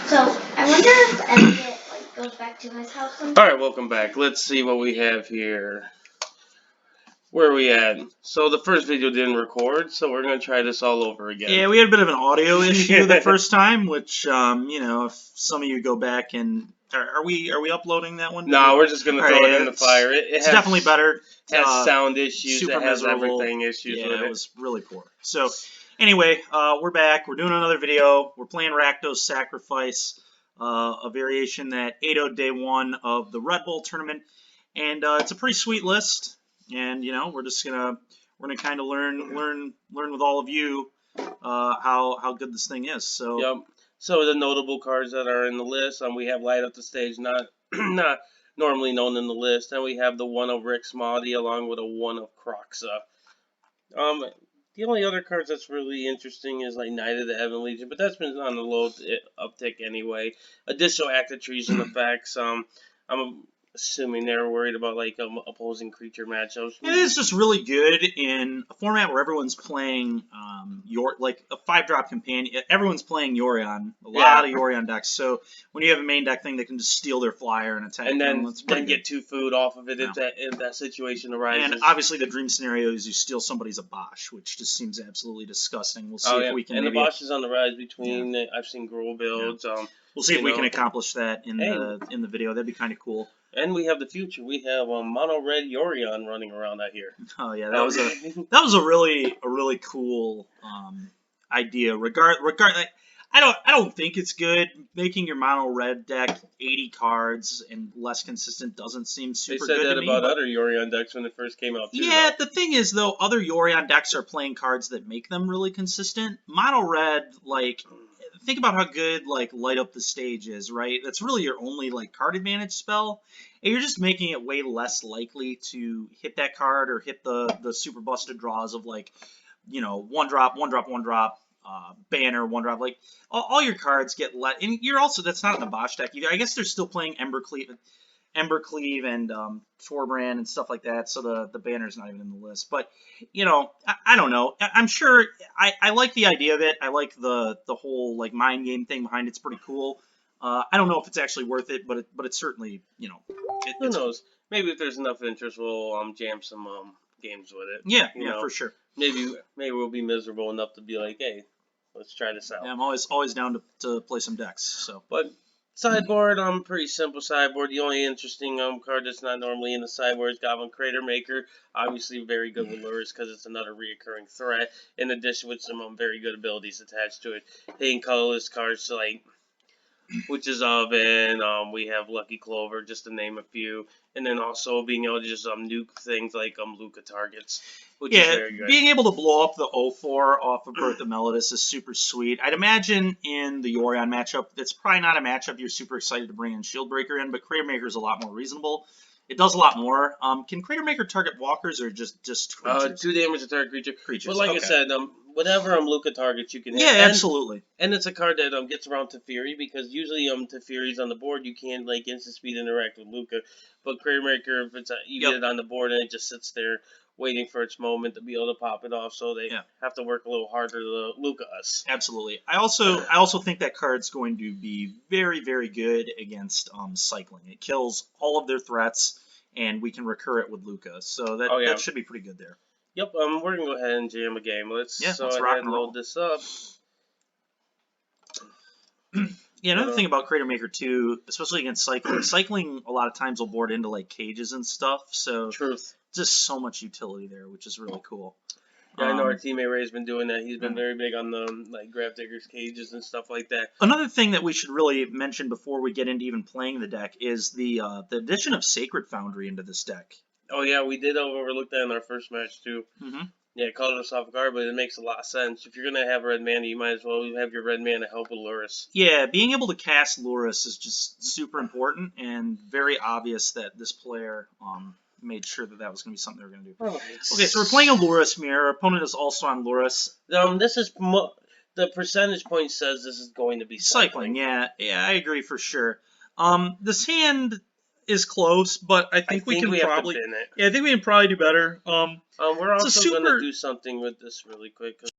So I wonder if Elliot goes back to his house sometime. Alright, welcome back. Let's see what we have here. Where are we at? So the first video didn't record, so we're going to try this all over again. Yeah, we had a bit of an audio issue the first time, which, if some of you go back and... Are we uploading that one? No, we're just going to throw it in the fire. It's definitely better. It has sound issues, super it has miserable. everything issues with it. Yeah, it was really poor. So, anyway, we're back. We're doing another video. We're playing Rakdos Sacrifice, a variation that 8-0'd day one of the Red Bull tournament. And it's a pretty sweet list. And, we're just gonna kind of learn with all of you how good this thing is. So yep. So the notable cards that are in the list, we have Light Up the Stage, not normally known in the list, and we have the 1 of Rick Smalley along with a 1 of Croxa. The only other cards that's really interesting is like Knight of the Heaven Legion, but that's been on the low uptick anyway. Additional active treason effects. I'm assuming they're worried about like opposing creature matchups. It is just really good in a format where everyone's playing like a 5-drop companion. Everyone's playing Yorion, a lot of Yorion decks. So when you have a main deck thing, they can just steal their flyer and attack. And then them. Get 2 food off of it if that situation arises. And obviously the dream scenario is you steal somebody's Abosh, which just seems absolutely disgusting. We'll see if we can. And the Abosh is on the rise between. I've seen Gruul builds. We'll see if we can accomplish that in the video. That'd be kind of cool. And we have the future. We have mono red Yorion running around out here. Oh yeah, that was a really cool idea. I don't think it's good. Making your mono red deck 80 cards and less consistent doesn't seem super good to me. They said that about other Yorion decks when it first came out too. Yeah, the thing is though, other Yorion decks are playing cards that make them really consistent. Mono red, think about how good Light Up the Stage is, right? That's really your only card advantage spell, and you're just making it way less likely to hit that card or hit the super busted draws of 1 drop, banner, 1 drop. All your cards get let, and you're also, that's not in the Abosh deck either. I guess they're still playing Embercleave and Torbrand and stuff like that, so the banner's not even in the list. But I don't know. I'm sure I like the idea of it. I like the whole mind game thing behind it's pretty cool. I don't know if it's actually worth it, but it's certainly who knows? Maybe if there's enough interest, we'll jam some games with it. Yeah, for sure. Maybe we'll be miserable enough to be like, hey, let's try this out. Yeah, I'm always down to play some decks. So, but sideboard, pretty simple sideboard. The only interesting card that's not normally in the sideboard is Goblin Crater Maker. Obviously very good with Lurrus because it's another reoccurring threat. In addition with some very good abilities attached to it. Hitting colorless cards like Witch's Oven, we have Lucky Clover, just to name a few. And then also being able to just nuke things like Luca targets, which is very good. Being able to blow up the 0-4 off of Birth of Melodus is super sweet. I'd imagine in the Yorion matchup, that's probably not a matchup you're super excited to bring in Shieldbreaker in, but Crater Maker is a lot more reasonable. It does a lot more. Can Crater Maker target walkers or just creatures? 2 damage to target creature. But like I said, whatever Luca targets you can hit. Yeah, absolutely. And it's a card that gets around Teferi, because usually Teferi's on the board, you can instant speed interact with Luca. But Crater Maker, if it's you get it on the board and it just sits there waiting for its moment to be able to pop it off, so they have to work a little harder to Luca us. Absolutely. I also think that card's going to be very, very good against cycling. It kills all of their threats, and we can recur it with Luca. So that should be pretty good there. Yep, we're going to go ahead and jam a game. Let's rock and load this up. Yeah, another thing about Crater Maker 2, especially against cycling a lot of times will board into cages and stuff, so just so much utility there, which is really cool. Yeah, I know our teammate Ray's been doing that. He's been very big on the Gravedigger's cages and stuff like that. Another thing that we should really mention before we get into even playing the deck is the addition of Sacred Foundry into this deck. Oh yeah, we did overlook that in our first match too. Yeah, it caught us off guard, but it makes a lot of sense. If you're going to have red mana, you might as well have your red mana help with Lurrus. Yeah, being able to cast Lurrus is just super important, and very obvious that this player made sure that was going to be something they were going to do. Oh, okay, so we're playing a Lurrus mirror. Our opponent is also on Lurrus. This is the percentage point says this is going to be cycling. Yeah, I agree for sure. This hand is close, but I think we can probably. Yeah, I think we can probably do better. We're also going to do something with this really quick.